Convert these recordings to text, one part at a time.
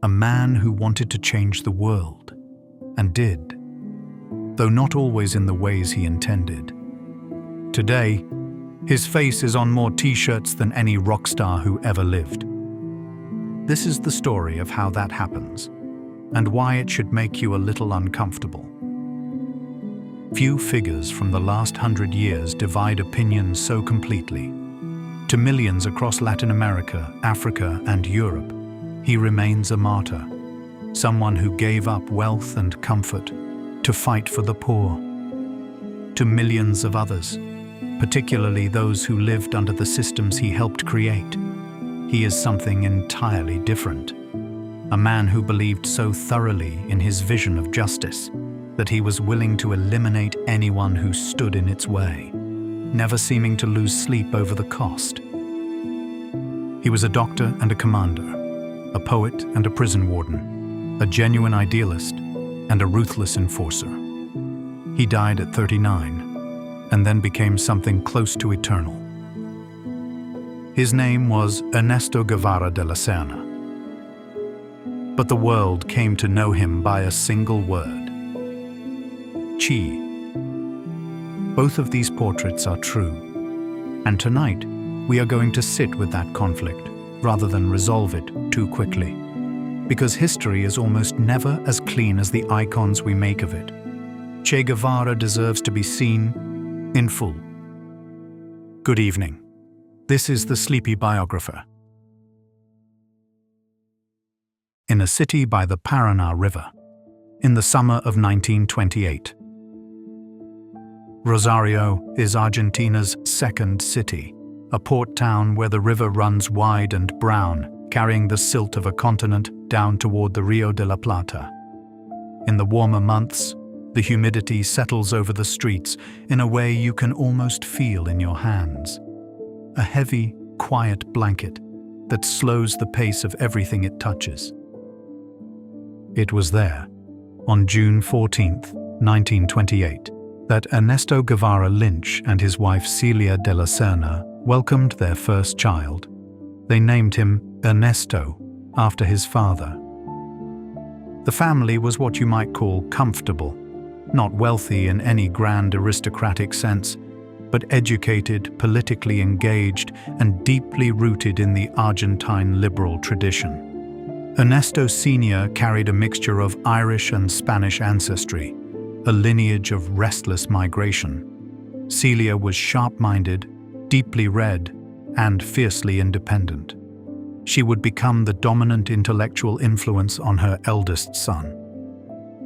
a man who wanted to change the world, and did, though not always in the ways he intended. Today, his face is on more t-shirts than any rock star who ever lived. This is the story of how that happens, and why it should make you a little uncomfortable. Few figures from the last 100 years divide opinions so completely. To millions across Latin America, Africa, and Europe, he remains a martyr, someone who gave up wealth and comfort to fight for the poor. To millions of others, particularly those who lived under the systems he helped create, he is something entirely different. A man who believed so thoroughly in his vision of justice that he was willing to eliminate anyone who stood in its way, never seeming to lose sleep over the cost. He was a doctor and a commander, a poet and a prison warden, a genuine idealist and a ruthless enforcer. He died at 39 and then became something close to eternal. His name was Ernesto Guevara de la Serna. But the world came to know him by a single word: Che. Both of these portraits are true, and tonight we are going to sit with that conflict rather than resolve it too quickly, because history is almost never as clean as the icons we make of it. Che Guevara deserves to be seen in full. Good evening. This is the Sleepy Biographer. In a city by the Paraná River, in the summer of 1928. Rosario is Argentina's second city, a port town where the river runs wide and brown, carrying the silt of a continent down toward the Rio de la Plata. In the warmer months, the humidity settles over the streets in a way you can almost feel in your hands. A heavy, quiet blanket that slows the pace of everything it touches. It was there, on June 14, 1928, that Ernesto Guevara Lynch and his wife Celia de la Serna welcomed their first child. They named him Ernesto, after his father. The family was what you might call comfortable, not wealthy in any grand aristocratic sense, but educated, politically engaged, and deeply rooted in the Argentine liberal tradition. Ernesto Sr. carried a mixture of Irish and Spanish ancestry, a lineage of restless migration. Celia was sharp-minded, deeply read, and fiercely independent. She would become the dominant intellectual influence on her eldest son.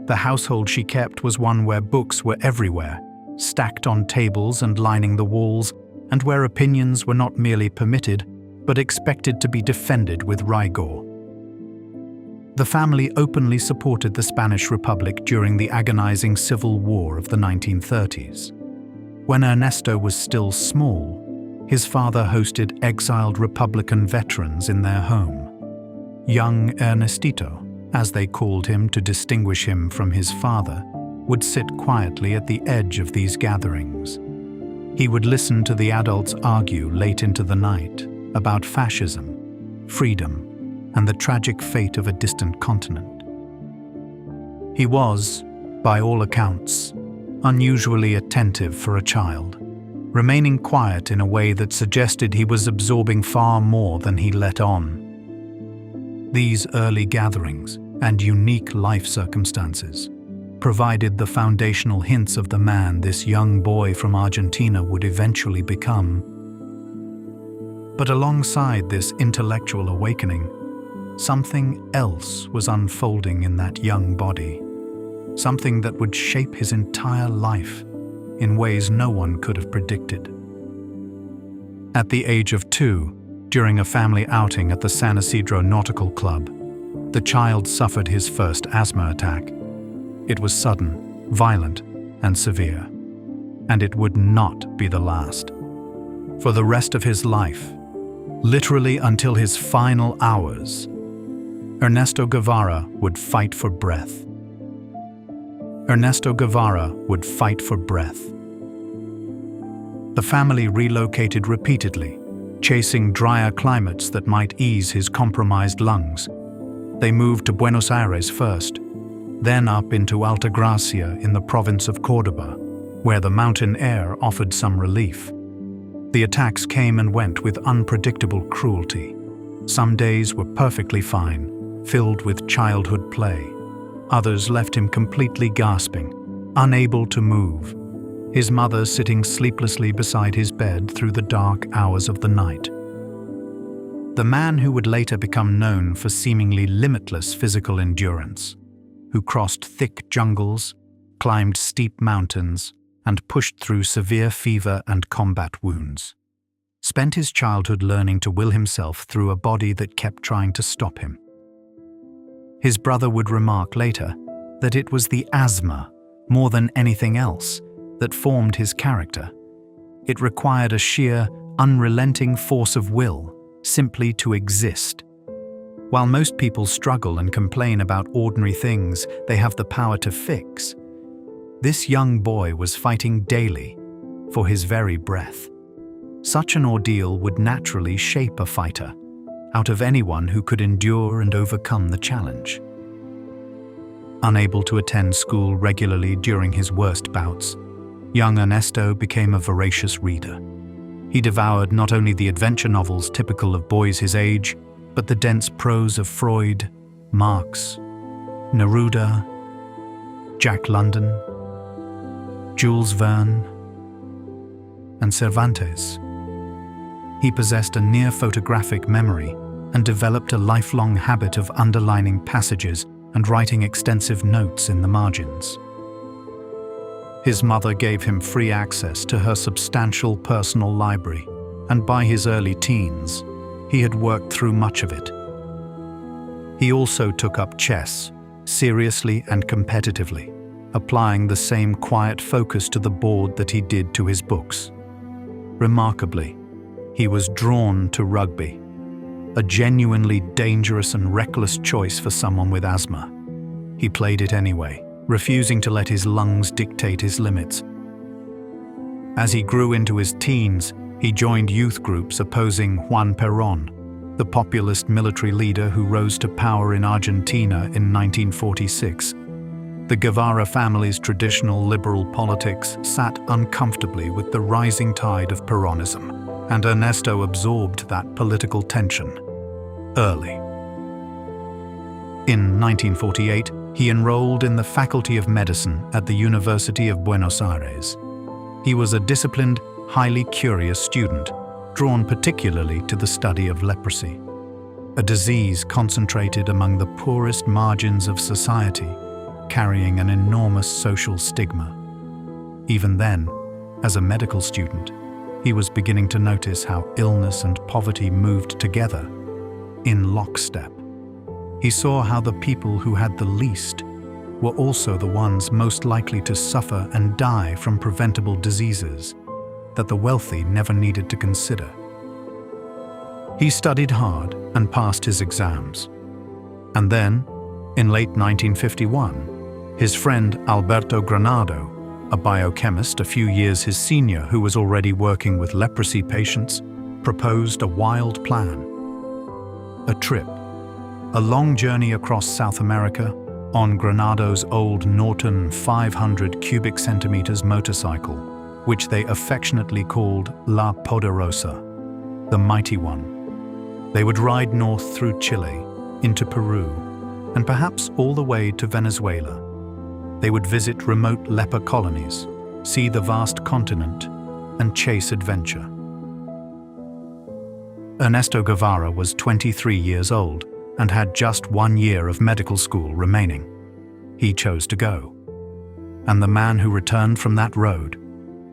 The household she kept was one where books were everywhere, stacked on tables and lining the walls, and where opinions were not merely permitted, but expected to be defended with rigor. The family openly supported the Spanish Republic during the agonizing civil war of the 1930s. When Ernesto was still small, his father hosted exiled Republican veterans in their home. Young Ernestito, as they called him to distinguish him from his father, would sit quietly at the edge of these gatherings. He would listen to the adults argue late into the night about fascism, freedom, and the tragic fate of a distant continent. He was, by all accounts, unusually attentive for a child, remaining quiet in a way that suggested he was absorbing far more than he let on. These early gatherings and unique life circumstances provided the foundational hints of the man this young boy from Argentina would eventually become. But alongside this intellectual awakening, something else was unfolding in that young body, something that would shape his entire life in ways no one could have predicted. At the age of 2, during a family outing at the San Isidro Nautical Club, the child suffered his first asthma attack. It was sudden, violent, and severe, and it would not be the last. For the rest of his life, literally until his final hours, Ernesto Guevara would fight for breath. Ernesto Guevara would fight for breath. The family relocated repeatedly, chasing drier climates that might ease his compromised lungs. They moved to Buenos Aires first, then up into Alta Gracia in the province of Córdoba, where the mountain air offered some relief. The attacks came and went with unpredictable cruelty. Some days were perfectly fine, filled with childhood play. Others left him completely gasping, unable to move, his mother sitting sleeplessly beside his bed through the dark hours of the night. The man who would later become known for seemingly limitless physical endurance, who crossed thick jungles, climbed steep mountains, and pushed through severe fever and combat wounds, spent his childhood learning to will himself through a body that kept trying to stop him. His brother would remark later that it was the asthma, more than anything else, that formed his character. It required a sheer, unrelenting force of will, simply to exist. While most people struggle and complain about ordinary things they have the power to fix, this young boy was fighting daily for his very breath. Such an ordeal would naturally shape a fighter out of anyone who could endure and overcome the challenge. Unable to attend school regularly during his worst bouts, young Ernesto became a voracious reader. He devoured not only the adventure novels typical of boys his age, but the dense prose of Freud, Marx, Neruda, Jack London, Jules Verne, and Cervantes. He possessed a near-photographic memory and developed a lifelong habit of underlining passages and writing extensive notes in the margins. His mother gave him free access to her substantial personal library, and by his early teens, he had worked through much of it. He also took up chess, seriously and competitively, applying the same quiet focus to the board that he did to his books. Remarkably, he was drawn to rugby, a genuinely dangerous and reckless choice for someone with asthma. He played it anyway, refusing to let his lungs dictate his limits. As he grew into his teens, he joined youth groups opposing Juan Perón, the populist military leader who rose to power in Argentina in 1946. The Guevara family's traditional liberal politics sat uncomfortably with the rising tide of Peronism, and Ernesto absorbed that political tension early. In 1948, he enrolled in the Faculty of Medicine at the University of Buenos Aires. He was a disciplined, highly curious student, drawn particularly to the study of leprosy, a disease concentrated among the poorest margins of society, carrying an enormous social stigma. Even then, as a medical student, he was beginning to notice how illness and poverty moved together, in lockstep. He saw how the people who had the least were also the ones most likely to suffer and die from preventable diseases that the wealthy never needed to consider. He studied hard and passed his exams. And then, in late 1951, his friend Alberto Granado, a biochemist a few years his senior who was already working with leprosy patients, proposed a wild plan. A trip, a long journey across South America on Granado's old Norton 500 cubic centimeters motorcycle, which they affectionately called La Poderosa, the Mighty One. They would ride north through Chile, into Peru, and perhaps all the way to Venezuela. They would visit remote leper colonies, see the vast continent, and chase adventure. Ernesto Guevara was 23 years old and had just 1 year of medical school remaining. He chose to go. And the man who returned from that road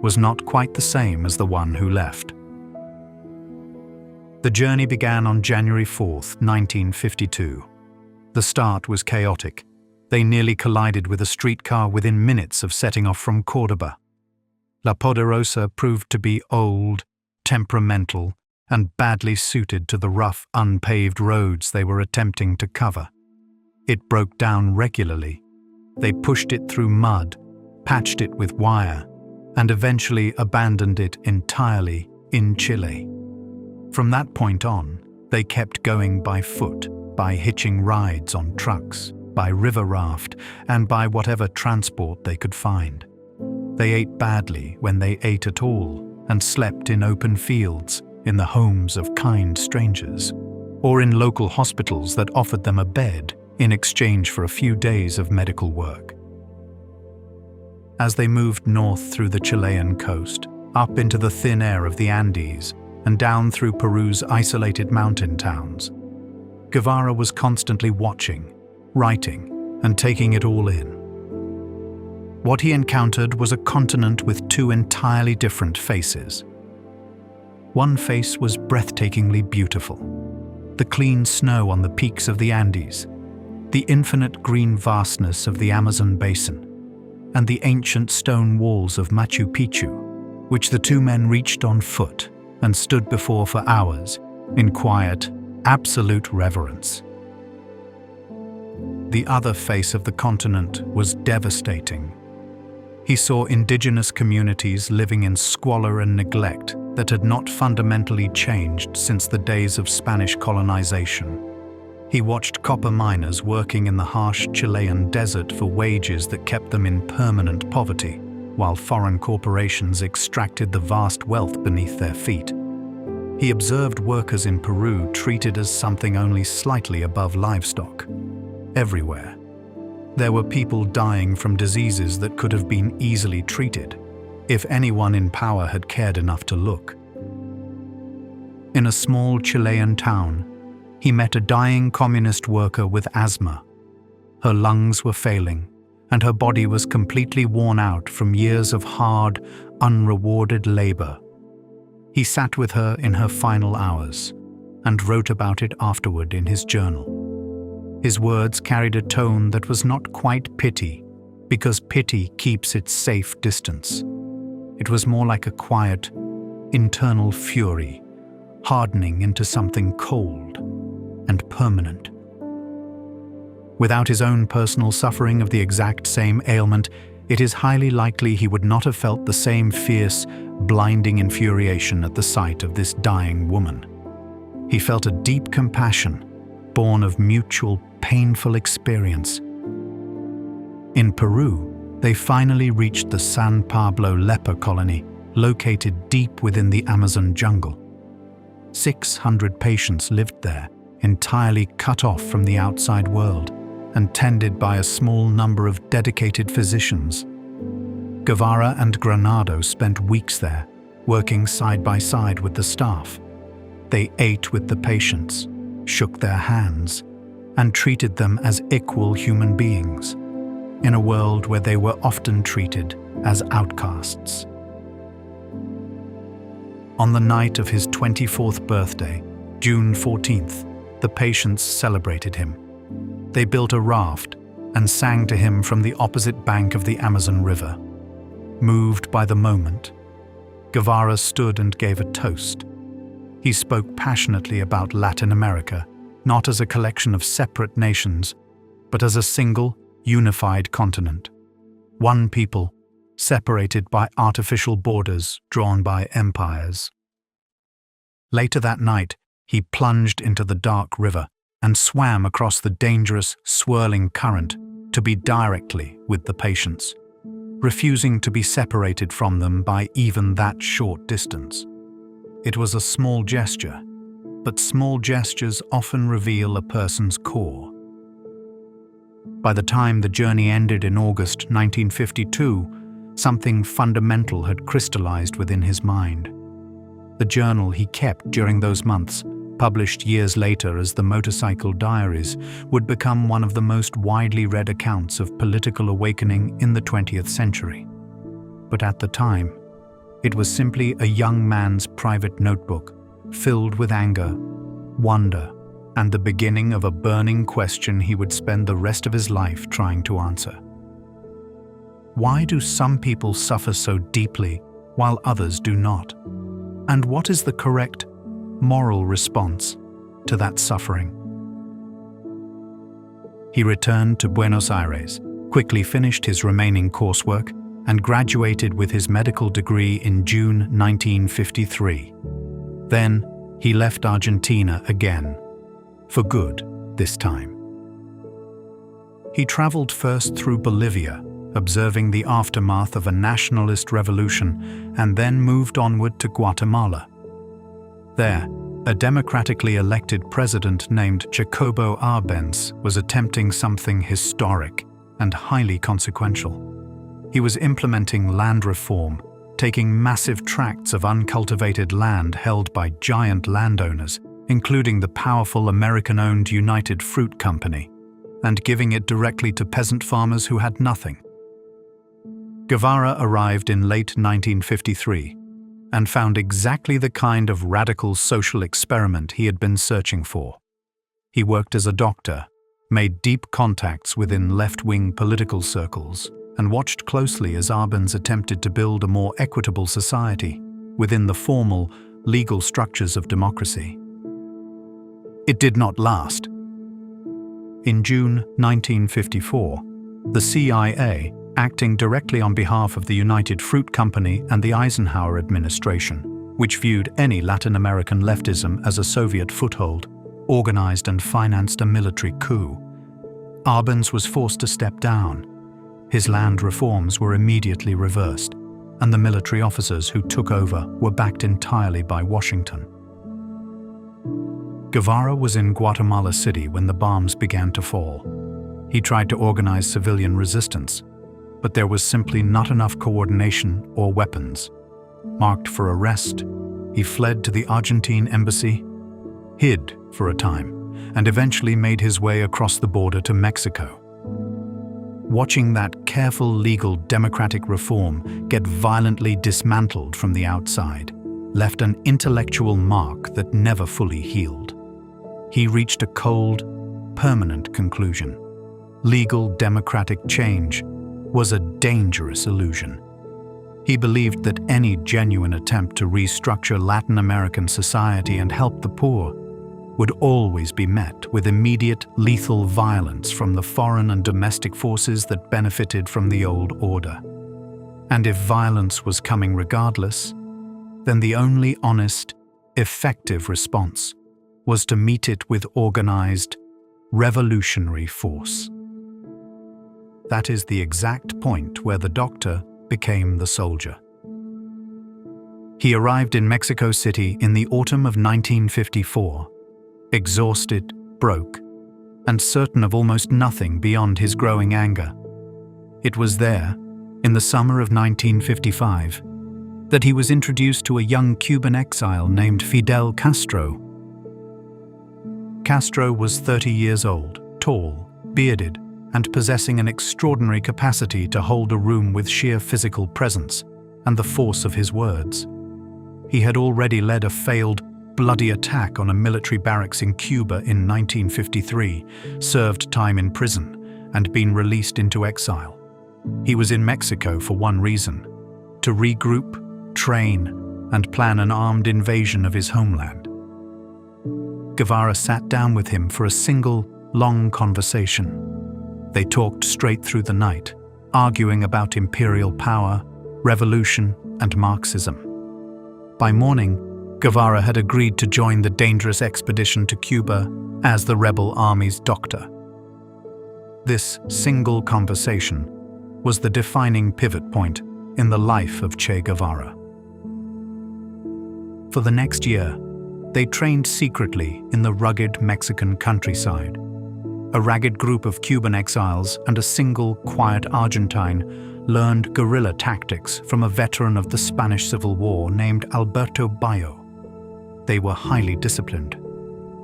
was not quite the same as the one who left. The journey began on January 4th, 1952. The start was chaotic. They nearly collided with a streetcar within minutes of setting off from Córdoba. La Poderosa proved to be old, temperamental, and badly suited to the rough, unpaved roads they were attempting to cover. It broke down regularly. They pushed it through mud, patched it with wire, and eventually abandoned it entirely in Chile. From that point on, they kept going by foot, by hitching rides on trucks, by river raft, and by whatever transport they could find. They ate badly when they ate at all, and slept in open fields, in the homes of kind strangers, or in local hospitals that offered them a bed in exchange for a few days of medical work. As they moved north through the Chilean coast, up into the thin air of the Andes, and down through Peru's isolated mountain towns, Guevara was constantly watching, writing, and taking it all in. What he encountered was a continent with two entirely different faces. One face was breathtakingly beautiful: the clean snow on the peaks of the Andes, the infinite green vastness of the Amazon basin, and the ancient stone walls of Machu Picchu, which the two men reached on foot and stood before for hours in quiet, absolute reverence. The other face of the continent was devastating. He saw indigenous communities living in squalor and neglect that had not fundamentally changed since the days of Spanish colonization. He watched copper miners working in the harsh Chilean desert for wages that kept them in permanent poverty, while foreign corporations extracted the vast wealth beneath their feet. He observed workers in Peru treated as something only slightly above livestock. Everywhere, there were people dying from diseases that could have been easily treated, if anyone in power had cared enough to look. In a small Chilean town, he met a dying communist worker with asthma. Her lungs were failing, and her body was completely worn out from years of hard, unrewarded labor. He sat with her in her final hours, and wrote about it afterward in his journal. His words carried a tone that was not quite pity, because pity keeps its safe distance. It was more like a quiet, internal fury, hardening into something cold and permanent. Without his own personal suffering of the exact same ailment, it is highly likely he would not have felt the same fierce, blinding infuriation at the sight of this dying woman. He felt a deep compassion, born of mutual, painful experience. In Peru, they finally reached the San Pablo leper colony, located deep within the Amazon jungle. 600 patients lived there, entirely cut off from the outside world, and tended by a small number of dedicated physicians. Guevara and Granado spent weeks there, working side by side with the staff. They ate with the patients, shook their hands, and treated them as equal human beings, in a world where they were often treated as outcasts. On the night of his 24th birthday, June 14th, the patients celebrated him. They built a raft and sang to him from the opposite bank of the Amazon River. Moved by the moment, Guevara stood and gave a toast. He spoke passionately about Latin America, not as a collection of separate nations, but as a single, unified continent. One people, separated by artificial borders drawn by empires. Later that night, he plunged into the dark river and swam across the dangerous, swirling current to be directly with the patients, refusing to be separated from them by even that short distance. It was a small gesture, but small gestures often reveal a person's core. By the time the journey ended in August 1952, something fundamental had crystallized within his mind. The journal he kept during those months, published years later as the Motorcycle Diaries, would become one of the most widely read accounts of political awakening in the 20th century. But at the time, it was simply a young man's private notebook, filled with anger, wonder, and the beginning of a burning question he would spend the rest of his life trying to answer. Why do some people suffer so deeply while others do not? And what is the correct moral response to that suffering? He returned to Buenos Aires, quickly finished his remaining coursework, and graduated with his medical degree in June 1953. Then, he left Argentina again, for good, this time. He traveled first through Bolivia, observing the aftermath of a nationalist revolution, and then moved onward to Guatemala. There, a democratically elected president named Jacobo Arbenz was attempting something historic and highly consequential. He was implementing land reform, taking massive tracts of uncultivated land held by giant landowners, including the powerful American-owned United Fruit Company, and giving it directly to peasant farmers who had nothing. Guevara arrived in late 1953 and found exactly the kind of radical social experiment he had been searching for. He worked as a doctor, made deep contacts within left-wing political circles, and watched closely as Arbenz attempted to build a more equitable society within the formal, legal structures of democracy. It did not last. In June 1954, the CIA, acting directly on behalf of the United Fruit Company and the Eisenhower administration, which viewed any Latin American leftism as a Soviet foothold, organized and financed a military coup. Arbenz was forced to step down. His land reforms were immediately reversed, and the military officers who took over were backed entirely by Washington. Guevara was in Guatemala City when the bombs began to fall. He tried to organize civilian resistance, but there was simply not enough coordination or weapons. Marked for arrest, he fled to the Argentine embassy, hid for a time, and eventually made his way across the border to Mexico. Watching that careful legal democratic reform get violently dismantled from the outside left an intellectual mark that never fully healed. He reached a cold, permanent conclusion. Legal democratic change was a dangerous illusion. He believed that any genuine attempt to restructure Latin American society and help the poor would always be met with immediate lethal violence from the foreign and domestic forces that benefited from the old order. And if violence was coming regardless, then the only honest, effective response was to meet it with organized, revolutionary force. That is the exact point where the doctor became the soldier. He arrived in Mexico City in the autumn of 1954, exhausted, broke, and certain of almost nothing beyond his growing anger. It was there, in the summer of 1955, that he was introduced to a young Cuban exile named Fidel Castro. Castro was 30 years old, tall, bearded, and possessing an extraordinary capacity to hold a room with sheer physical presence and the force of his words. He had already led a failed, bloody attack on a military barracks in Cuba in 1953, served time in prison, and been released into exile. He was in Mexico for one reason: to regroup, train, and plan an armed invasion of his homeland. Guevara sat down with him for a single, long conversation. They talked straight through the night, arguing about imperial power, revolution, and Marxism. By morning, Guevara had agreed to join the dangerous expedition to Cuba as the rebel army's doctor. This single conversation was the defining pivot point in the life of Che Guevara. For the next year, they trained secretly in the rugged Mexican countryside. A ragged group of Cuban exiles and a single, quiet Argentine learned guerrilla tactics from a veteran of the Spanish Civil War named Alberto Bayo. They were highly disciplined,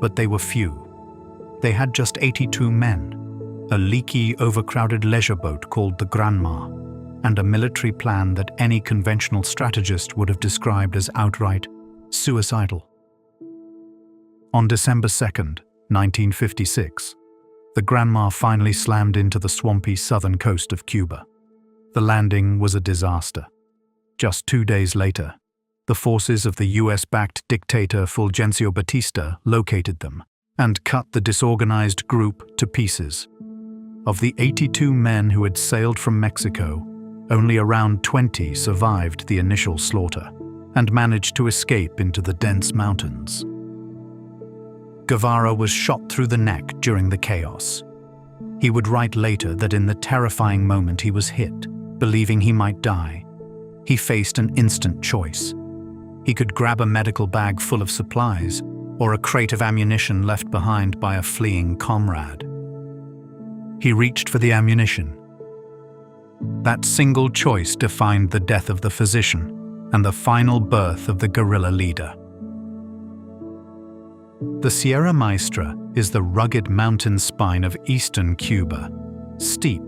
but they were few. They had just 82 men, a leaky, overcrowded leisure boat called the Granma, and a military plan that any conventional strategist would have described as outright suicidal. On December 2nd, 1956, the Granma finally slammed into the swampy southern coast of Cuba. The landing was a disaster. Just 2 days later, the forces of the US-backed dictator Fulgencio Batista located them and cut the disorganized group to pieces. Of the 82 men who had sailed from Mexico, only around 20 survived the initial slaughter and managed to escape into the dense mountains. Guevara was shot through the neck during the chaos. He would write later that in the terrifying moment he was hit, believing he might die, he faced an instant choice. He could grab a medical bag full of supplies or a crate of ammunition left behind by a fleeing comrade. He reached for the ammunition. That single choice defined the death of the physician and the final birth of the guerrilla leader. The Sierra Maestra is the rugged mountain spine of eastern Cuba, steep,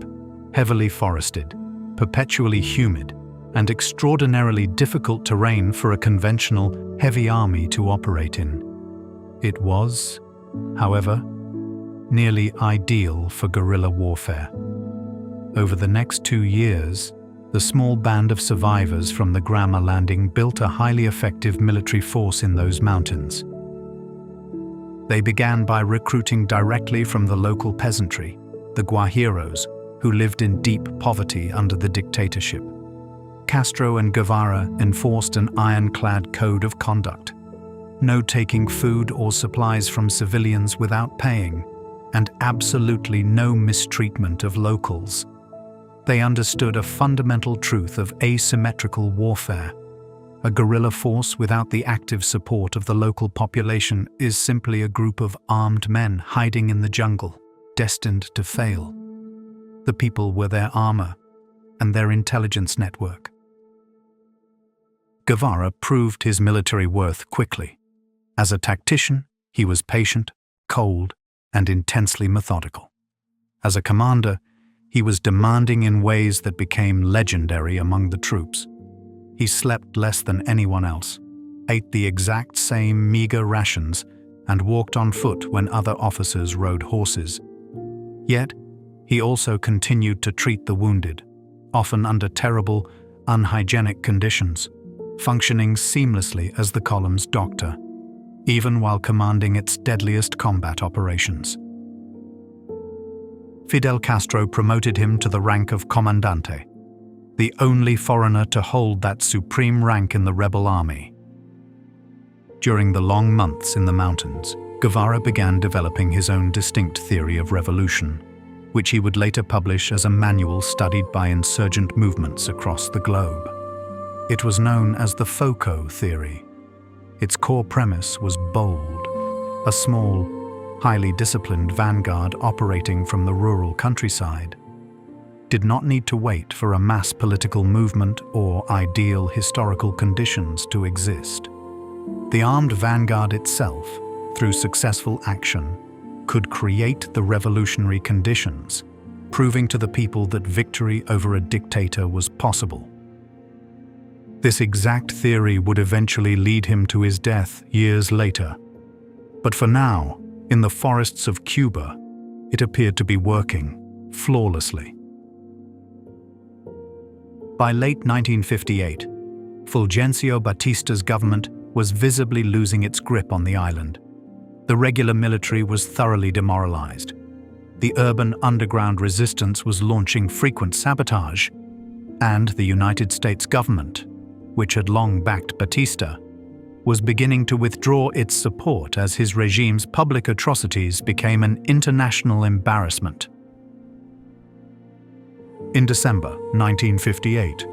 heavily forested, perpetually humid, and extraordinarily difficult terrain for a conventional, heavy army to operate in. It was, however, nearly ideal for guerrilla warfare. Over the next 2 years, the small band of survivors from the Gramma landing built a highly effective military force in those mountains. They began by recruiting directly from the local peasantry, the Guajiros, who lived in deep poverty under the dictatorship. Castro and Guevara enforced an ironclad code of conduct. No taking food or supplies from civilians without paying, and absolutely no mistreatment of locals. They understood a fundamental truth of asymmetrical warfare. A guerrilla force without the active support of the local population is simply a group of armed men hiding in the jungle, destined to fail. The people were their armor and their intelligence network. Guevara proved his military worth quickly. As a tactician, he was patient, cold, and intensely methodical. As a commander, he was demanding in ways that became legendary among the troops. He slept less than anyone else, ate the exact same meager rations, and walked on foot when other officers rode horses. Yet, he also continued to treat the wounded, often under terrible, unhygienic conditions, functioning seamlessly as the column's doctor, even while commanding its deadliest combat operations. Fidel Castro promoted him to the rank of Comandante, the only foreigner to hold that supreme rank in the rebel army. During the long months in the mountains, Guevara began developing his own distinct theory of revolution, which he would later publish as a manual studied by insurgent movements across the globe. It was known as the FOCO theory. Its core premise was bold: a small, highly disciplined vanguard operating from the rural countryside did not need to wait for a mass political movement or ideal historical conditions to exist. The armed vanguard itself, through successful action, could create the revolutionary conditions, proving to the people that victory over a dictator was possible. This exact theory would eventually lead him to his death years later. But for now, in the forests of Cuba, it appeared to be working flawlessly. By late 1958, Fulgencio Batista's government was visibly losing its grip on the island. The regular military was thoroughly demoralized. The urban underground resistance was launching frequent sabotage, and the United States government, which had long backed Batista, was beginning to withdraw its support as his regime's public atrocities became an international embarrassment. In December 1958,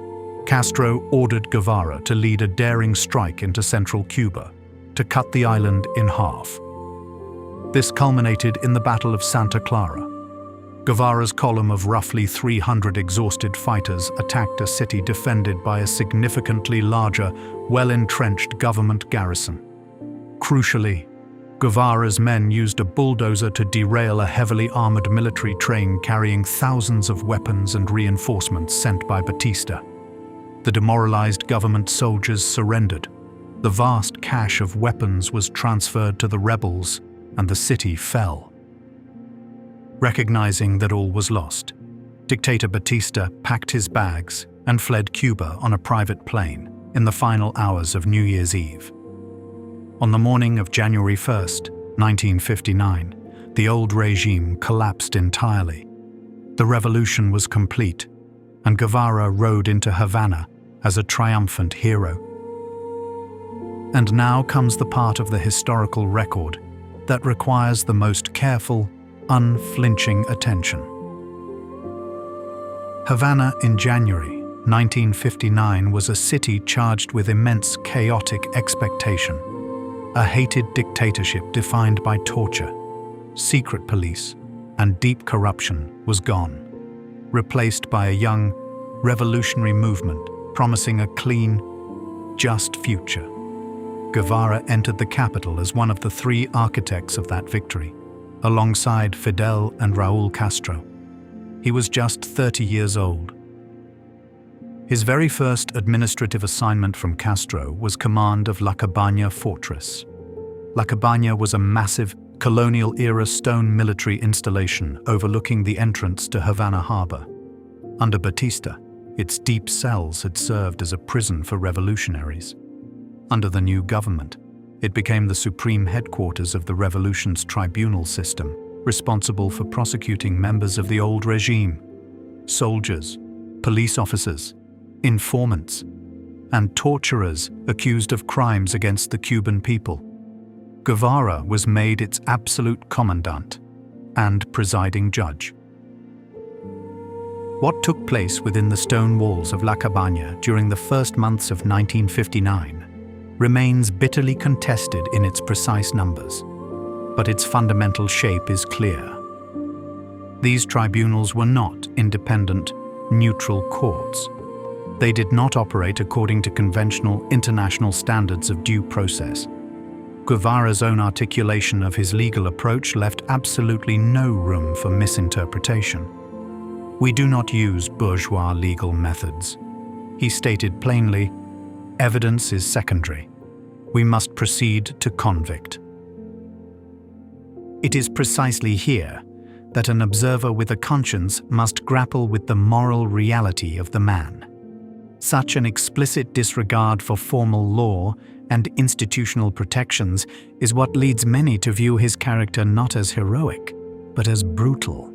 Castro ordered Guevara to lead a daring strike into central Cuba to cut the island in half. This culminated in the Battle of Santa Clara. Guevara's column of roughly 300 exhausted fighters attacked a city defended by a significantly larger, well-entrenched government garrison. Crucially, Guevara's men used a bulldozer to derail a heavily armored military train carrying thousands of weapons and reinforcements sent by Batista. The demoralized government soldiers surrendered. The vast cache of weapons was transferred to the rebels, and the city fell. Recognizing that all was lost, Dictator Batista packed his bags and fled Cuba on a private plane in the final hours of New Year's Eve. On the morning of January 1st, 1959, the old regime collapsed entirely. The revolution was complete, and Guevara rode into Havana as a triumphant hero. And now comes the part of the historical record that requires the most careful, unflinching attention. Havana in January 1959 was a city charged with immense chaotic expectation. A hated dictatorship defined by torture, secret police, and deep corruption was gone, replaced by a young, revolutionary movement promising a clean, just future. Guevara entered the capital as one of the three architects of that victory, alongside Fidel and Raúl Castro. He was just 30 years old. His very first administrative assignment from Castro was command of La Cabaña fortress. La Cabaña was a massive, colonial-era stone military installation overlooking the entrance to Havana harbor. Under Batista, its deep cells had served as a prison for revolutionaries. Under the new government, it became the supreme headquarters of the revolution's tribunal system, responsible for prosecuting members of the old regime, soldiers, police officers, informants, and torturers accused of crimes against the Cuban people. Guevara was made its absolute commandant and presiding judge. What took place within the stone walls of La Cabaña during the first months of 1959 remains bitterly contested in its precise numbers, but its fundamental shape is clear. These tribunals were not independent, neutral courts. They did not operate according to conventional international standards of due process. Guevara's own articulation of his legal approach left absolutely no room for misinterpretation. "We do not use bourgeois legal methods," he stated plainly. "Evidence is secondary. We must proceed to convict." It is precisely here that an observer with a conscience must grapple with the moral reality of the man. Such an explicit disregard for formal law and institutional protections is what leads many to view his character not as heroic, but as brutal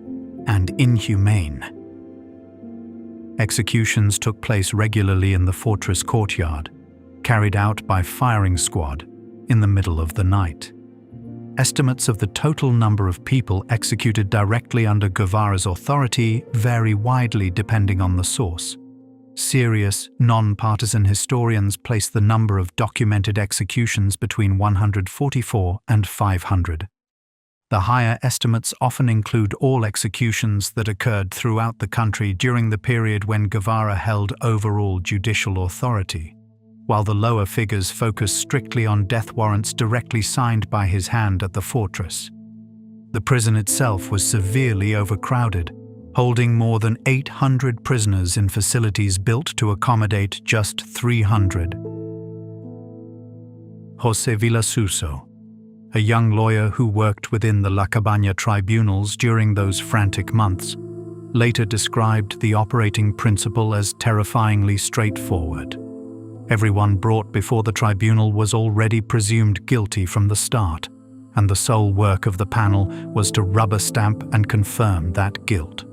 and inhumane. Executions took place regularly in the fortress courtyard, carried out by firing squad in the middle of the night. Estimates of the total number of people executed directly under Guevara's authority vary widely depending on the source. Serious, non-partisan historians place the number of documented executions between 144 and 500. The higher estimates often include all executions that occurred throughout the country during the period when Guevara held overall judicial authority, while the lower figures focus strictly on death warrants directly signed by his hand at the fortress. The prison itself was severely overcrowded, holding more than 800 prisoners in facilities built to accommodate just 300. José Villasuso, a young lawyer who worked within the La Cabaña tribunals during those frantic months, later described the operating principle as terrifyingly straightforward. Everyone brought before the tribunal was already presumed guilty from the start, and the sole work of the panel was to rubber stamp and confirm that guilt.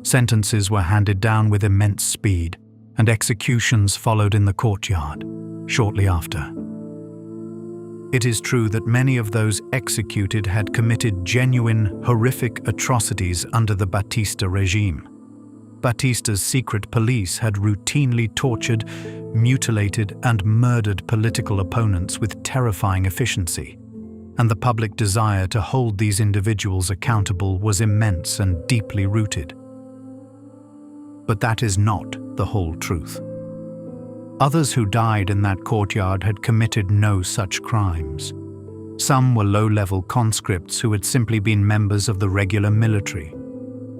Sentences were handed down with immense speed, and executions followed in the courtyard shortly after. It is true that many of those executed had committed genuine, horrific atrocities under the Batista regime. Batista's secret police had routinely tortured, mutilated, and murdered political opponents with terrifying efficiency, and the public desire to hold these individuals accountable was immense and deeply rooted. But that is not the whole truth. Others who died in that courtyard had committed no such crimes. Some were low-level conscripts who had simply been members of the regular military.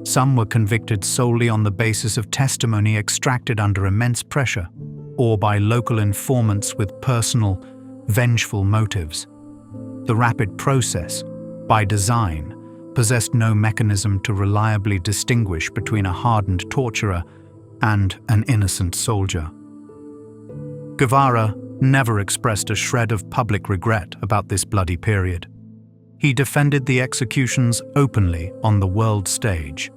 Some were convicted solely on the basis of testimony extracted under immense pressure, or by local informants with personal, vengeful motives. The rapid process, by design, possessed no mechanism to reliably distinguish between a hardened torturer and an innocent soldier. Guevara never expressed a shred of public regret about this bloody period. He defended the executions openly on the world stage.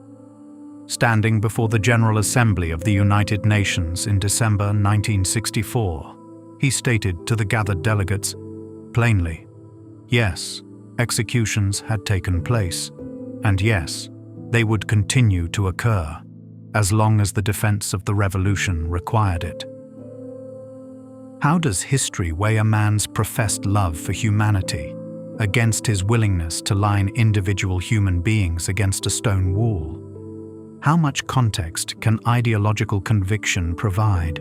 Standing before the General Assembly of the United Nations in December 1964, he stated to the gathered delegates, plainly, "Yes, Executions had taken place, and yes, they would continue to occur, as long as the defense of the revolution required it. How does history weigh a man's professed love for humanity against his willingness to line individual human beings against a stone wall? How much context can ideological conviction provide?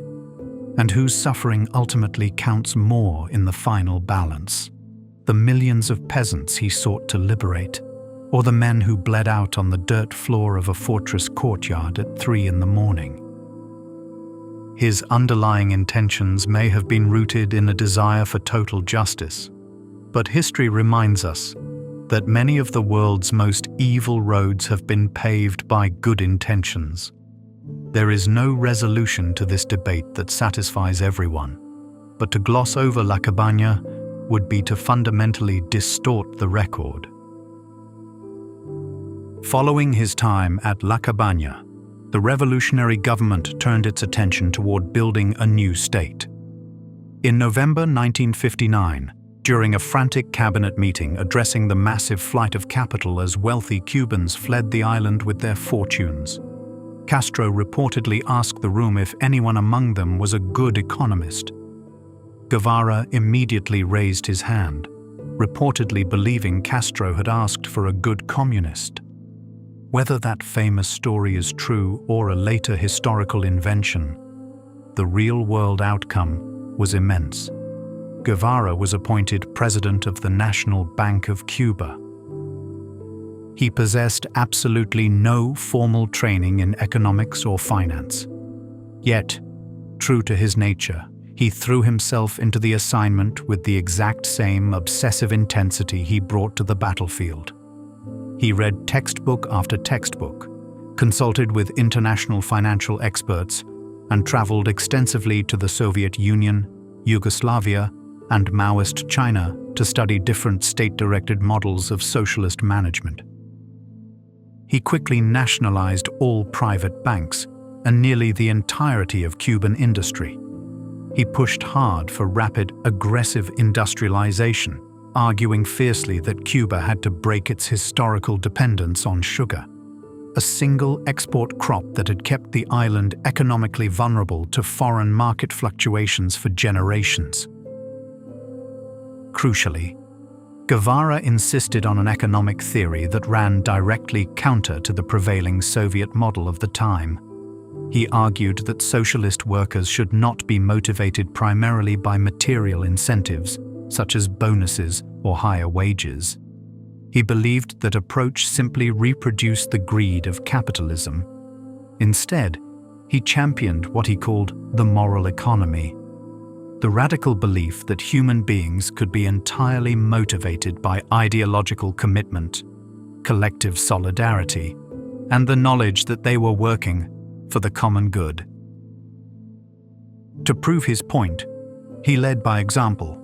And whose suffering ultimately counts more in the final balance? The millions of peasants he sought to liberate, or the men who bled out on the dirt floor of a fortress courtyard at 3 a.m? His underlying intentions may have been rooted in a desire for total justice, but history reminds us that many of the world's most evil roads have been paved by good intentions. There is no resolution to this debate that satisfies everyone, but to gloss over La Cabaña would be to fundamentally distort the record. Following his time at La Cabaña, the revolutionary government turned its attention toward building a new state. In November 1959, during a frantic cabinet meeting addressing the massive flight of capital as wealthy Cubans fled the island with their fortunes, Castro reportedly asked the room if anyone among them was a good economist. Guevara immediately raised his hand, reportedly believing Castro had asked for a good communist. Whether that famous story is true or a later historical invention, the real-world outcome was immense. Guevara was appointed president of the National Bank of Cuba. He possessed absolutely no formal training in economics or finance. Yet, true to his nature, he threw himself into the assignment with the exact same obsessive intensity he brought to the battlefield. He read textbook after textbook, consulted with international financial experts, and traveled extensively to the Soviet Union, Yugoslavia, and Maoist China to study different state-directed models of socialist management. He quickly nationalized all private banks and nearly the entirety of Cuban industry. He pushed hard for rapid, aggressive industrialization, arguing fiercely that Cuba had to break its historical dependence on sugar, a single export crop that had kept the island economically vulnerable to foreign market fluctuations for generations. Crucially, Guevara insisted on an economic theory that ran directly counter to the prevailing Soviet model of the time. He argued that socialist workers should not be motivated primarily by material incentives, such as bonuses or higher wages. He believed that approach simply reproduced the greed of capitalism. Instead, he championed what he called the moral economy, the radical belief that human beings could be entirely motivated by ideological commitment, collective solidarity, and the knowledge that they were working for the common good. To prove his point, he led by example.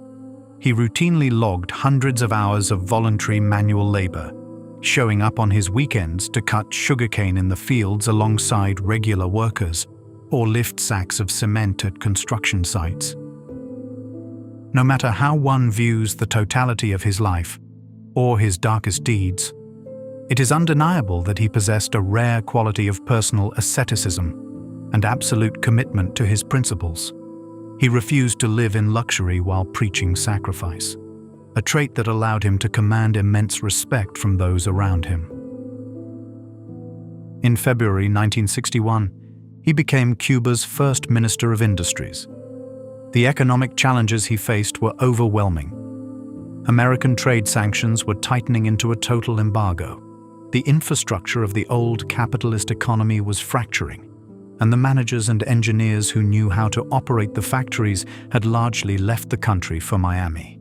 He routinely logged hundreds of hours of voluntary manual labor, showing up on his weekends to cut sugarcane in the fields alongside regular workers, or lift sacks of cement at construction sites. No matter how one views the totality of his life, or his darkest deeds, it is undeniable that he possessed a rare quality of personal asceticism and absolute commitment to his principles. He refused to live in luxury while preaching sacrifice, a trait that allowed him to command immense respect from those around him. In February 1961, he became Cuba's first Minister of Industries. The economic challenges he faced were overwhelming. American trade sanctions were tightening into a total embargo. The infrastructure of the old capitalist economy was fracturing, and the managers and engineers who knew how to operate the factories had largely left the country for Miami.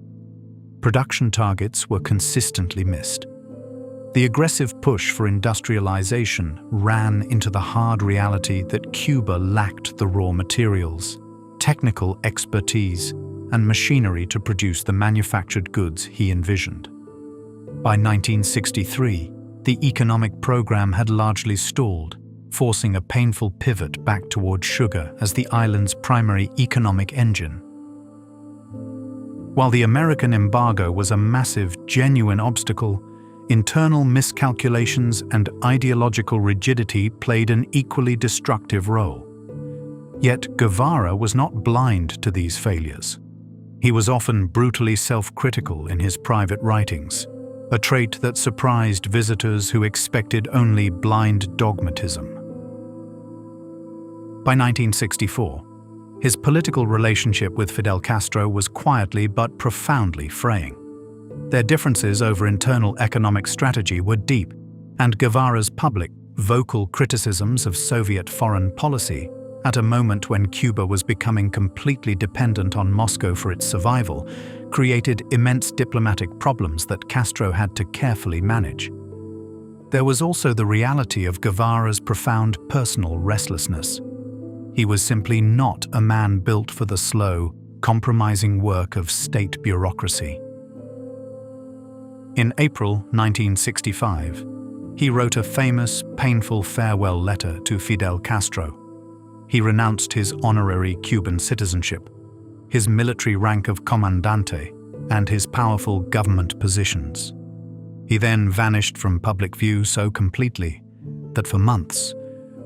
Production targets were consistently missed. The aggressive push for industrialization ran into the hard reality that Cuba lacked the raw materials, technical expertise, and machinery to produce the manufactured goods he envisioned. By 1963, the economic program had largely stalled, forcing a painful pivot back toward sugar as the island's primary economic engine. While the American embargo was a massive, genuine obstacle, internal miscalculations and ideological rigidity played an equally destructive role. Yet Guevara was not blind to these failures. He was often brutally self-critical in his private writings, a trait that surprised visitors who expected only blind dogmatism. By 1964, his political relationship with Fidel Castro was quietly but profoundly fraying. Their differences over internal economic strategy were deep, and Guevara's public, vocal criticisms of Soviet foreign policy, at a moment when Cuba was becoming completely dependent on Moscow for its survival, created immense diplomatic problems that Castro had to carefully manage. There was also the reality of Guevara's profound personal restlessness. He was simply not a man built for the slow, compromising work of state bureaucracy. In April 1965, he wrote a famous, painful farewell letter to Fidel Castro. He renounced his honorary Cuban citizenship, his military rank of comandante, and his powerful government positions. He then vanished from public view so completely that for months,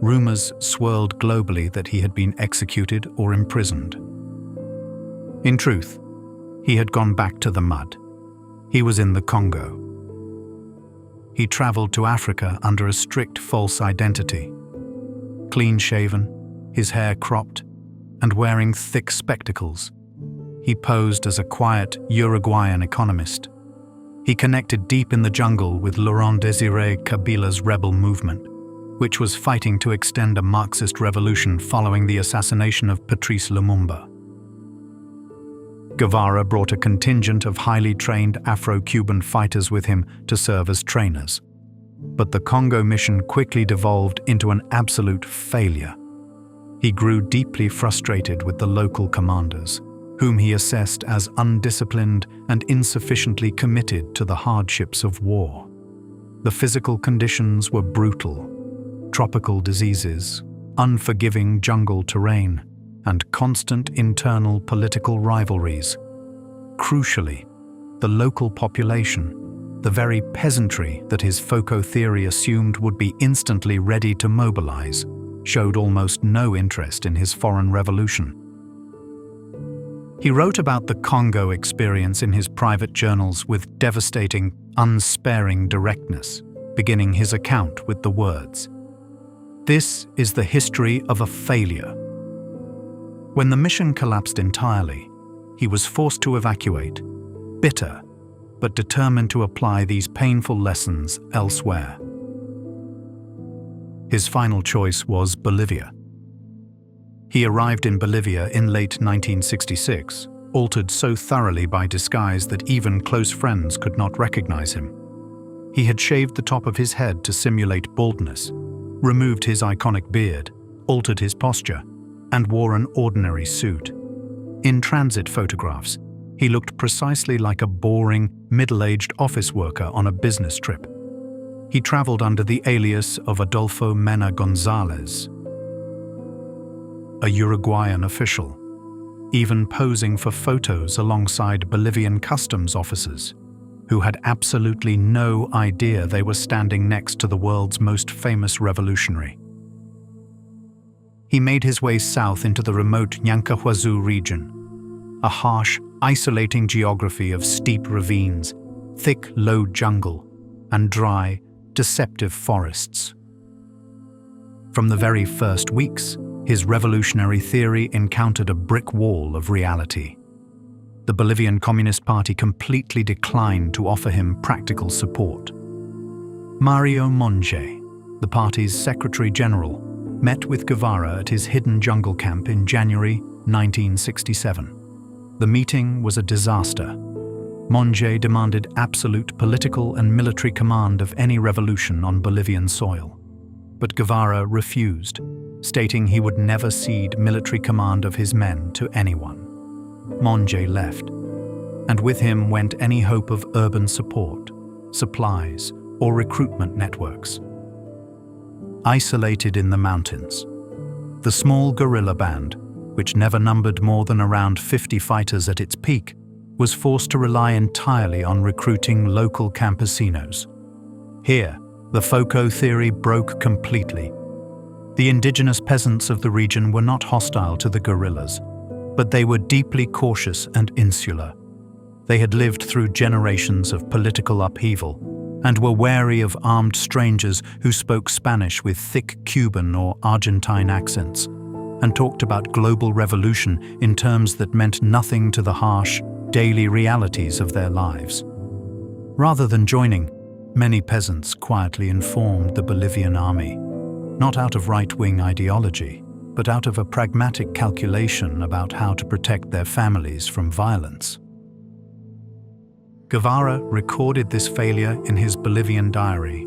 rumors swirled globally that he had been executed or imprisoned. In truth, he had gone back to the mud. He was in the Congo. He traveled to Africa under a strict false identity. Clean-shaven, his hair cropped, and wearing thick spectacles, he posed as a quiet Uruguayan economist. He connected deep in the jungle with Laurent Désiré Kabila's rebel movement, which was fighting to extend a Marxist revolution following the assassination of Patrice Lumumba. Guevara brought a contingent of highly trained Afro-Cuban fighters with him to serve as trainers. But the Congo mission quickly devolved into an absolute failure. He grew deeply frustrated with the local commanders, whom he assessed as undisciplined and insufficiently committed to the hardships of war. The physical conditions were brutal: tropical diseases, unforgiving jungle terrain, and constant internal political rivalries. Crucially, the local population, the very peasantry that his Foucault theory assumed would be instantly ready to mobilize, showed almost no interest in his foreign revolution. He wrote about the Congo experience in his private journals with devastating, unsparing directness, beginning his account with the words, "This is the history of a failure." When the mission collapsed entirely, he was forced to evacuate, bitter, but determined to apply these painful lessons elsewhere. His final choice was Bolivia. He arrived in Bolivia in late 1966, altered so thoroughly by disguise that even close friends could not recognize him. He had shaved the top of his head to simulate baldness, removed his iconic beard, altered his posture, and wore an ordinary suit. In transit photographs, he looked precisely like a boring, middle-aged office worker on a business trip. He traveled under the alias of Adolfo Mena González, a Uruguayan official, even posing for photos alongside Bolivian customs officers, who had absolutely no idea they were standing next to the world's most famous revolutionary. He made his way south into the remote Nyancahuazú region, a harsh, isolating geography of steep ravines, thick, low jungle, and dry, deceptive forests. From the very first weeks, his revolutionary theory encountered a brick wall of reality. The Bolivian Communist Party completely declined to offer him practical support. Mario Monge, the party's Secretary General, met with Guevara at his hidden jungle camp in January 1967. The meeting was a disaster. Monge demanded absolute political and military command of any revolution on Bolivian soil. But Guevara refused, stating he would never cede military command of his men to anyone. Monge left, and with him went any hope of urban support, supplies, or recruitment networks. Isolated in the mountains, the small guerrilla band, which never numbered more than around 50 fighters at its peak, was forced to rely entirely on recruiting local campesinos. Here, the FOCO theory broke completely. The indigenous peasants of the region were not hostile to the guerrillas, but they were deeply cautious and insular. They had lived through generations of political upheaval and were wary of armed strangers who spoke Spanish with thick Cuban or Argentine accents and talked about global revolution in terms that meant nothing to the harsh, daily realities of their lives. Rather than joining, many peasants quietly informed the Bolivian army, not out of right-wing ideology, but out of a pragmatic calculation about how to protect their families from violence. Guevara recorded this failure in his Bolivian diary,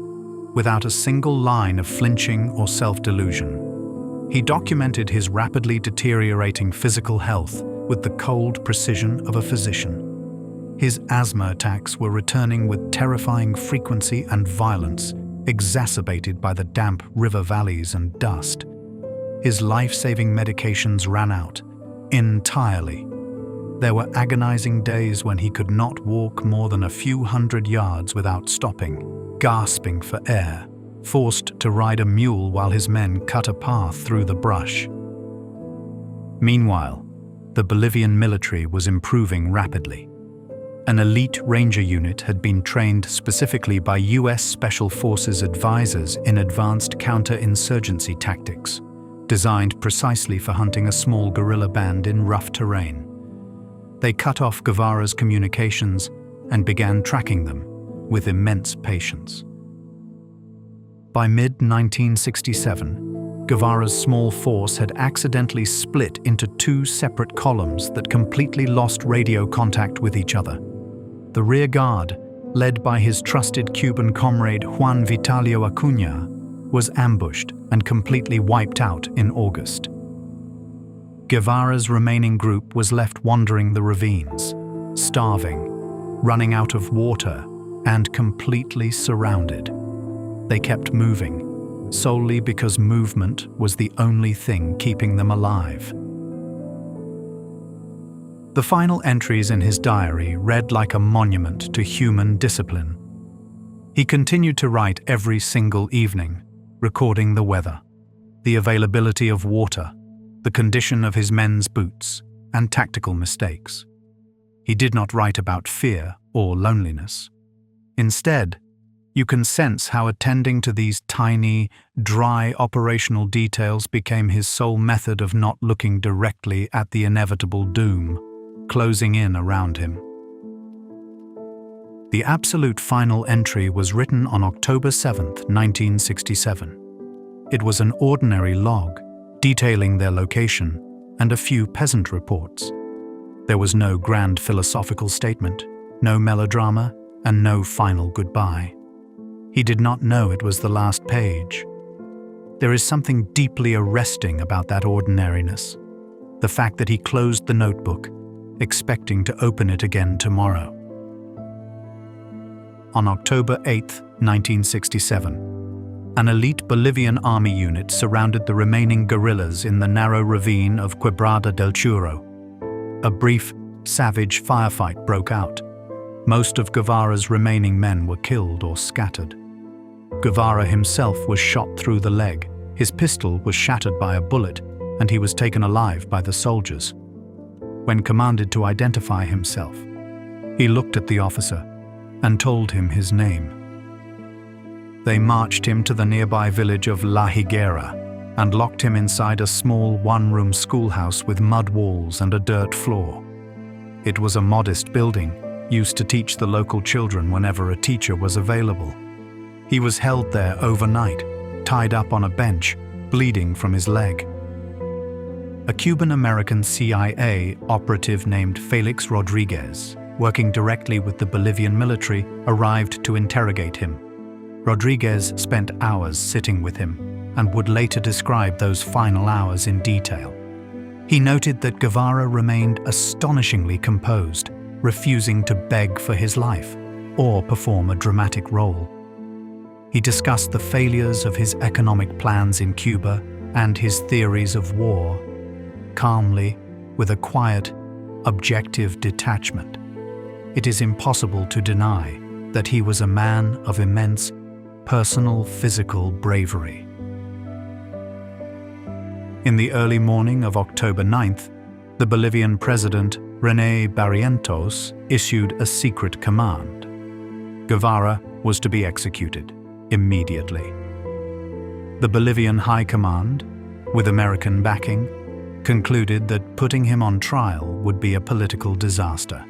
without a single line of flinching or self-delusion. He documented his rapidly deteriorating physical health with the cold precision of a physician. His asthma attacks were returning with terrifying frequency and violence, exacerbated by the damp river valleys and dust. His life-saving medications ran out entirely. There were agonizing days when he could not walk more than a few hundred yards without stopping, gasping for air, forced to ride a mule while his men cut a path through the brush. Meanwhile, the Bolivian military was improving rapidly. An elite ranger unit had been trained specifically by U.S. Special Forces advisors in advanced counterinsurgency tactics, designed precisely for hunting a small guerrilla band in rough terrain. They cut off Guevara's communications and began tracking them with immense patience. By mid-1967, Guevara's small force had accidentally split into two separate columns that completely lost radio contact with each other. The rear guard, led by his trusted Cuban comrade Juan Vitalio Acuña, was ambushed and completely wiped out in August. Guevara's remaining group was left wandering the ravines, starving, running out of water, and completely surrounded. They kept moving, solely because movement was the only thing keeping them alive. The final entries in his diary read like a monument to human discipline. He continued to write every single evening, recording the weather, the availability of water, the condition of his men's boots, and tactical mistakes. He did not write about fear or loneliness. Instead, you can sense how attending to these tiny, dry operational details became his sole method of not looking directly at the inevitable doom closing in around him. The absolute final entry was written on October 7, 1967. It was an ordinary log, detailing their location and a few peasant reports. There was no grand philosophical statement, no melodrama, and no final goodbye. He did not know it was the last page. There is something deeply arresting about that ordinariness, the fact that he closed the notebook, expecting to open it again tomorrow. On October 8, 1967, an elite Bolivian army unit surrounded the remaining guerrillas in the narrow ravine of Quebrada del Churro. A brief, savage firefight broke out. Most of Guevara's remaining men were killed or scattered. Guevara himself was shot through the leg, his pistol was shattered by a bullet, and he was taken alive by the soldiers. When commanded to identify himself, he looked at the officer and told him his name. They marched him to the nearby village of La Higuera and locked him inside a small one-room schoolhouse with mud walls and a dirt floor. It was a modest building, used to teach the local children whenever a teacher was available. He was held there overnight, tied up on a bench, bleeding from his leg. A Cuban-American CIA operative named Felix Rodriguez, working directly with the Bolivian military, arrived to interrogate him. Rodriguez spent hours sitting with him and would later describe those final hours in detail. He noted that Guevara remained astonishingly composed, refusing to beg for his life or perform a dramatic role. He discussed the failures of his economic plans in Cuba and his theories of war, calmly, with a quiet, objective detachment. it is impossible to deny that he was a man of immense personal physical bravery. In the early morning of October 9th, the Bolivian president René Barrientos issued a secret command. Guevara was to be executed immediately. The Bolivian High Command, with American backing, concluded that putting him on trial would be a political disaster.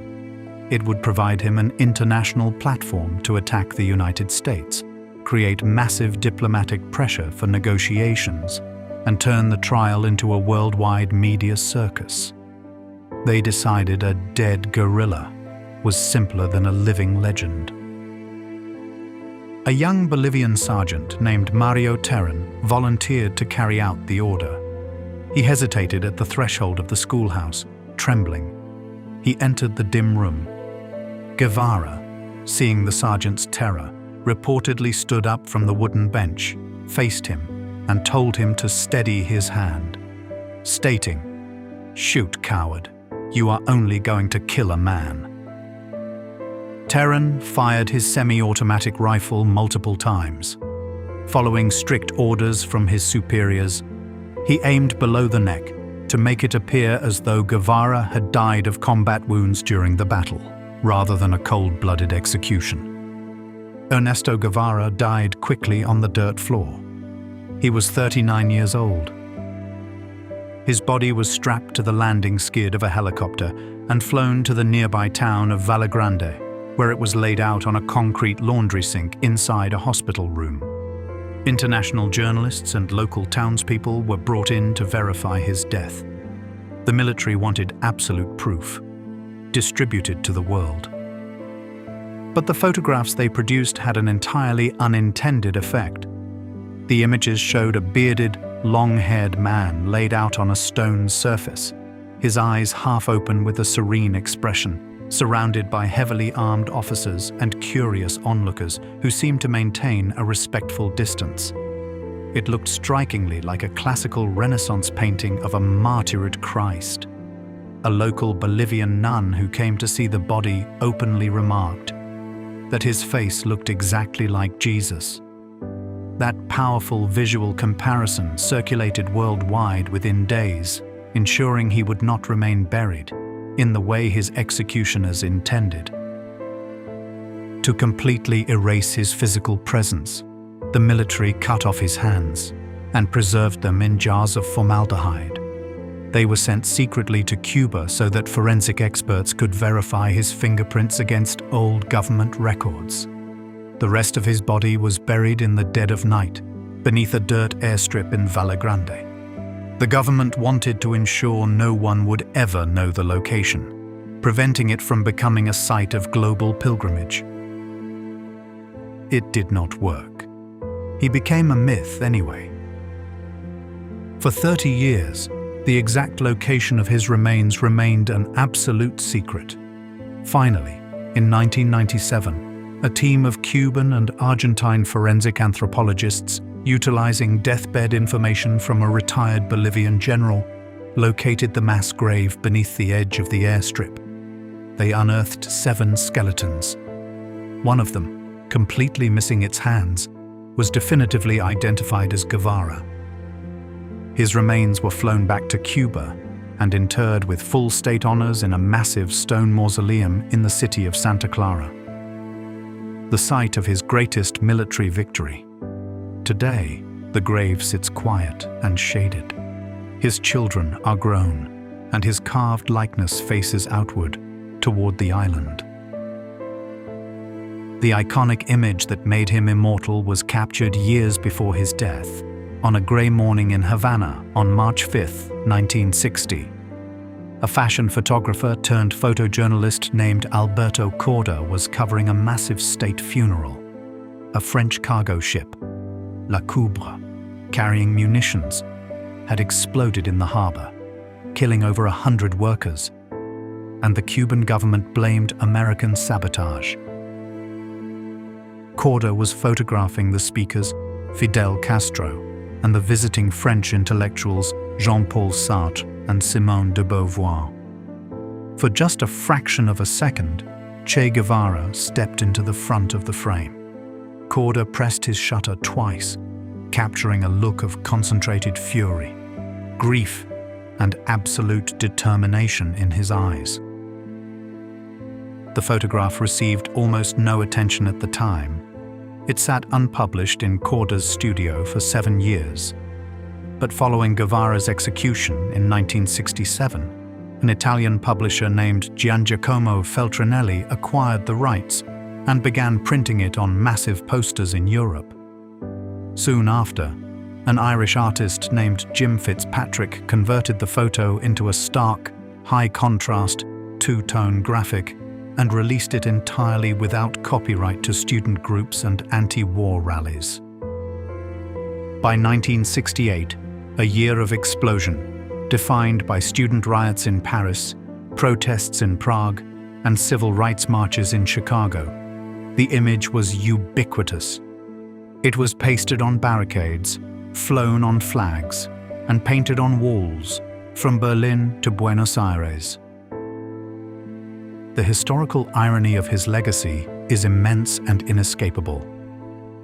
It would provide him an international platform to attack the United States, create massive diplomatic pressure for negotiations, and turn the trial into a worldwide media circus. They decided a dead guerrilla was simpler than a living legend. A young Bolivian sergeant named Mario Terran volunteered to carry out the order. He hesitated at the threshold of the schoolhouse, trembling. He entered the dim room. Guevara, seeing the sergeant's terror, reportedly stood up from the wooden bench, faced him, and told him to steady his hand, stating, "Shoot, coward. You are only going to kill a man." Terran fired his semi-automatic rifle multiple times. Following strict orders from his superiors, he aimed below the neck to make it appear as though Guevara had died of combat wounds during the battle, rather than a cold-blooded execution. Ernesto Guevara died quickly on the dirt floor. He was 39 years old. His body was strapped to the landing skid of a helicopter and flown to the nearby town of Valle Grande, where it was laid out on a concrete laundry sink inside a hospital room. International journalists and local townspeople were brought in to verify his death. The military wanted absolute proof, distributed to the world. But the photographs they produced had an entirely unintended effect. The images showed a bearded, long-haired man laid out on a stone surface, his eyes half open with a serene expression, surrounded by heavily armed officers and curious onlookers who seemed to maintain a respectful distance. It looked strikingly like a classical Renaissance painting of a martyred Christ. A local Bolivian nun who came to see the body openly remarked that his face looked exactly like Jesus. That powerful visual comparison circulated worldwide within days, ensuring he would not remain buried in the way his executioners intended. To completely erase his physical presence, the military cut off his hands and preserved them in jars of formaldehyde. They were sent secretly to Cuba so that forensic experts could verify his fingerprints against old government records. The rest of his body was buried in the dead of night, beneath a dirt airstrip in Valle Grande. The government wanted to ensure no one would ever know the location, preventing it from becoming a site of global pilgrimage. It did not work. He became a myth anyway. For 30 years, the exact location of his remains remained an absolute secret. Finally, in 1997, a team of Cuban and Argentine forensic anthropologists, utilizing deathbed information from a retired Bolivian general, located the mass grave beneath the edge of the airstrip. They unearthed 7 skeletons. One of them, completely missing its hands, was definitively identified as Guevara. His remains were flown back to Cuba and interred with full state honors in a massive stone mausoleum in the city of Santa Clara, the site of his greatest military victory. Today, the grave sits quiet and shaded. His children are grown, and his carved likeness faces outward toward the island. The iconic image that made him immortal was captured years before his death, on a grey morning in Havana on March 5, 1960. A fashion photographer turned photojournalist named Alberto Corda was covering a massive state funeral. A French cargo ship, La Coubre, carrying munitions, had exploded in the harbor, killing over 100 workers, and the Cuban government blamed American sabotage. Corda was photographing the speakers Fidel Castro and the visiting French intellectuals Jean-Paul Sartre and Simone de Beauvoir. For just a fraction of a second, Che Guevara stepped into the front of the frame. Corder pressed his shutter twice, capturing a look of concentrated fury, grief, and absolute determination in his eyes. The photograph received almost no attention at the time. It sat unpublished in Corder's studio for 7 years. But following Guevara's execution in 1967, an Italian publisher named Giangiacomo Feltrinelli acquired the rights and began printing it on massive posters in Europe. Soon after, an Irish artist named Jim Fitzpatrick converted the photo into a stark, high-contrast, two-tone graphic and released it entirely without copyright to student groups and anti-war rallies. By 1968, a year of explosion, defined by student riots in Paris, protests in Prague, and civil rights marches in Chicago, the image was ubiquitous. It was pasted on barricades, flown on flags, and painted on walls, from Berlin to Buenos Aires. The historical irony of his legacy is immense and inescapable.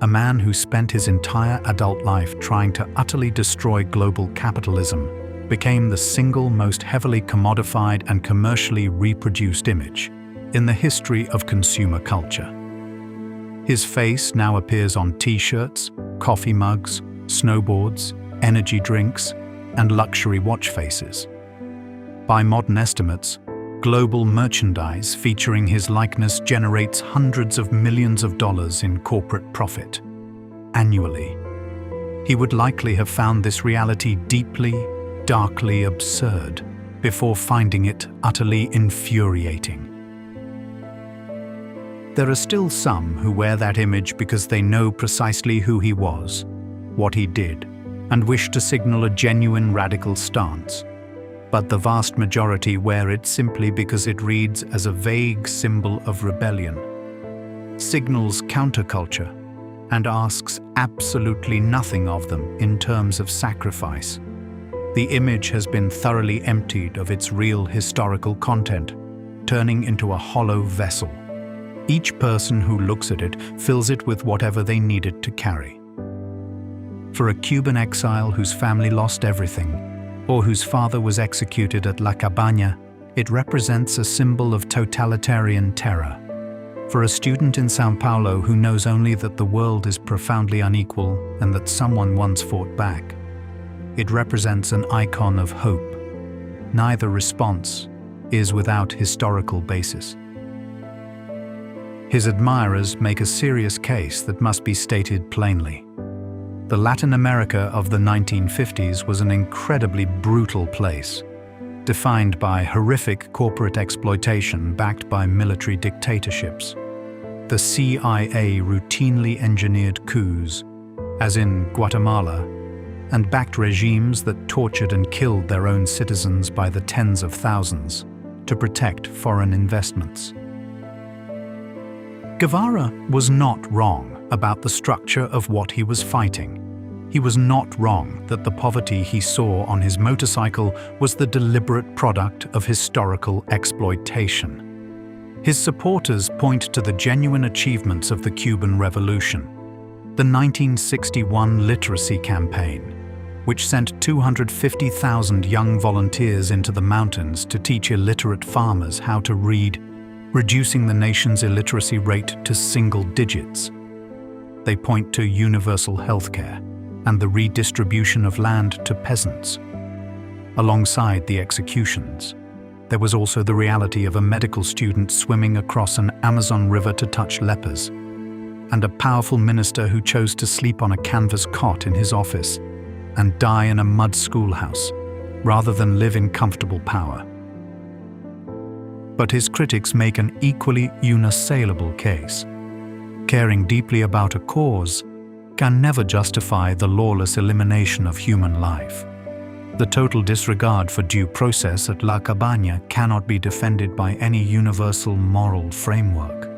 A man who spent his entire adult life trying to utterly destroy global capitalism became the single most heavily commodified and commercially reproduced image in the history of consumer culture. His face now appears on t-shirts, coffee mugs, snowboards, energy drinks, and luxury watch faces. By modern estimates, global merchandise featuring his likeness generates hundreds of millions of dollars in corporate profit annually. He would likely have found this reality deeply, darkly absurd before finding it utterly infuriating. There are still some who wear that image because they know precisely who he was, what he did, and wish to signal a genuine radical stance. But the vast majority wear it simply because it reads as a vague symbol of rebellion, signals counterculture, and asks absolutely nothing of them in terms of sacrifice. The image has been thoroughly emptied of its real historical content, turning into a hollow vessel. Each person who looks at it fills it with whatever they need it to carry. For a Cuban exile whose family lost everything, or whose father was executed at La Cabaña, it represents a symbol of totalitarian terror. For a student in São Paulo who knows only that the world is profoundly unequal and that someone once fought back, it represents an icon of hope. Neither response is without historical basis. His admirers make a serious case that must be stated plainly. The Latin America of the 1950s was an incredibly brutal place, defined by horrific corporate exploitation backed by military dictatorships. The CIA routinely engineered coups, as in Guatemala, and backed regimes that tortured and killed their own citizens by the tens of thousands to protect foreign investments. Guevara was not wrong about the structure of what he was fighting. He was not wrong that the poverty he saw on his motorcycle was the deliberate product of historical exploitation. His supporters point to the genuine achievements of the Cuban Revolution, the 1961 literacy campaign, which sent 250,000 young volunteers into the mountains to teach illiterate farmers how to read, reducing the nation's illiteracy rate to single digits. They point to universal healthcare and the redistribution of land to peasants. Alongside the executions, there was also the reality of a medical student swimming across an Amazon river to touch lepers, and a powerful minister who chose to sleep on a canvas cot in his office and die in a mud schoolhouse, rather than live in comfortable power. But his critics make an equally unassailable case. Caring deeply about a cause can never justify the lawless elimination of human life. The total disregard for due process at La Cabaña cannot be defended by any universal moral framework.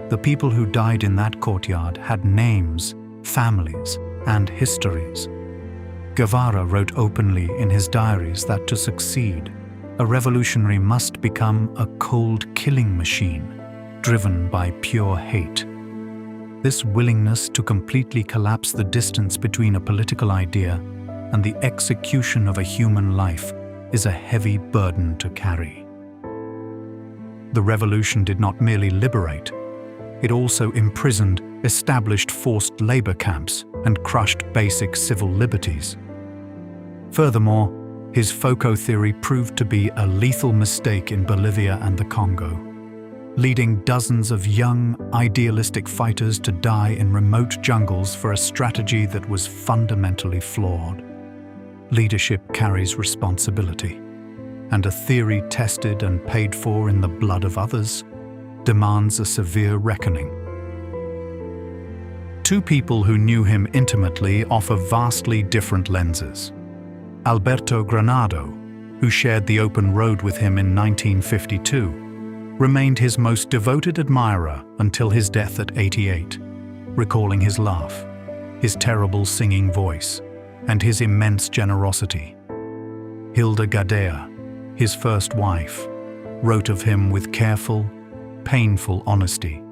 The people who died in that courtyard had names, families, and histories. Guevara wrote openly in his diaries that to succeed, a revolutionary must become a cold killing machine, driven by pure hate. This willingness to completely collapse the distance between a political idea and the execution of a human life is a heavy burden to carry. The revolution did not merely liberate, it also imprisoned established forced labor camps and crushed basic civil liberties. Furthermore, his FOCO theory proved to be a lethal mistake in Bolivia and the Congo, leading dozens of young, idealistic fighters to die in remote jungles for a strategy that was fundamentally flawed. Leadership carries responsibility, and a theory tested and paid for in the blood of others demands a severe reckoning. Two people who knew him intimately offer vastly different lenses. Alberto Granado, who shared the open road with him in 1952, remained his most devoted admirer until his death at 88, recalling his laugh, his terrible singing voice, and his immense generosity. Hilda Gadea, his first wife, wrote of him with careful, painful honesty.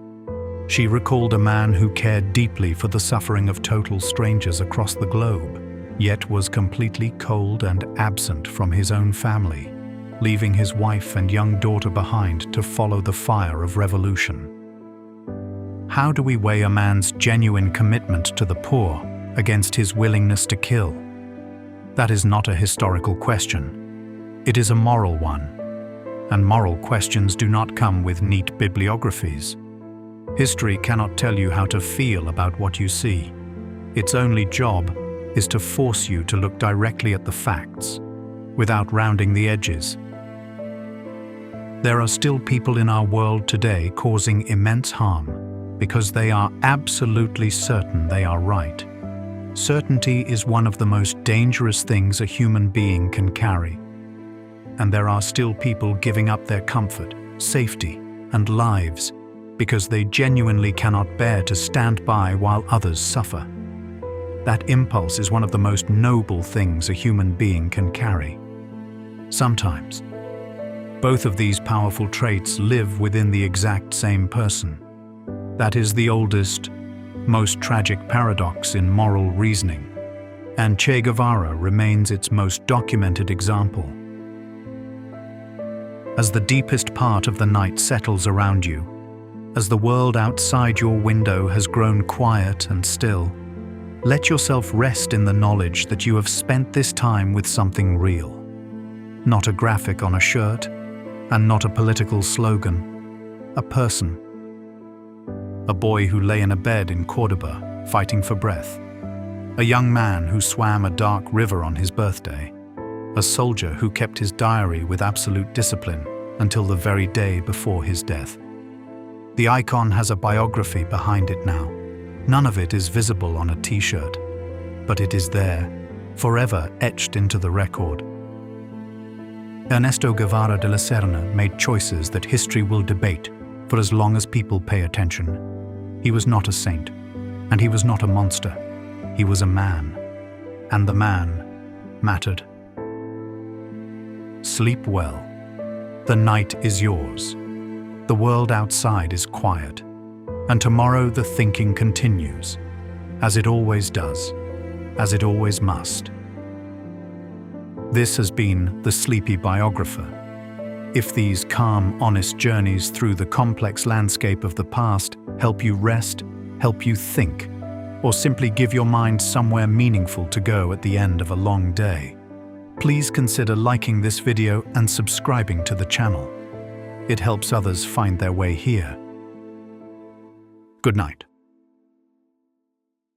She recalled a man who cared deeply for the suffering of total strangers across the globe, yet was completely cold and absent from his own family, leaving his wife and young daughter behind to follow the fire of revolution. How do we weigh a man's genuine commitment to the poor against his willingness to kill? That is not a historical question. It is a moral one. And moral questions do not come with neat bibliographies. History cannot tell you how to feel about what you see. Its only job is to force you to look directly at the facts, without rounding the edges. There are still people in our world today causing immense harm because they are absolutely certain they are right. Certainty is one of the most dangerous things a human being can carry. And there are still people giving up their comfort, safety, and lives because they genuinely cannot bear to stand by while others suffer. That impulse is one of the most noble things a human being can carry. Sometimes, both of these powerful traits live within the exact same person. That is the oldest, most tragic paradox in moral reasoning, and Che Guevara remains its most documented example. As the deepest part of the night settles around you, as the world outside your window has grown quiet and still, let yourself rest in the knowledge that you have spent this time with something real. Not a graphic on a shirt, and not a political slogan. A person. A boy who lay in a bed in Cordoba, fighting for breath. A young man who swam a dark river on his birthday. A soldier who kept his diary with absolute discipline until the very day before his death. The icon has a biography behind it now. None of it is visible on a t-shirt, but it is there, forever etched into the record. Ernesto Guevara de la Serna made choices that history will debate for as long as people pay attention. He was not a saint, and he was not a monster. He was a man, and the man mattered. Sleep well. The night is yours. The world outside is quiet, and tomorrow the thinking continues, as it always does, as it always must. This has been The Sleepy Biographer. If these calm, honest journeys through the complex landscape of the past help you rest, help you think, or simply give your mind somewhere meaningful to go at the end of a long day, please consider liking this video and subscribing to the channel. It helps others find their way here. Good night.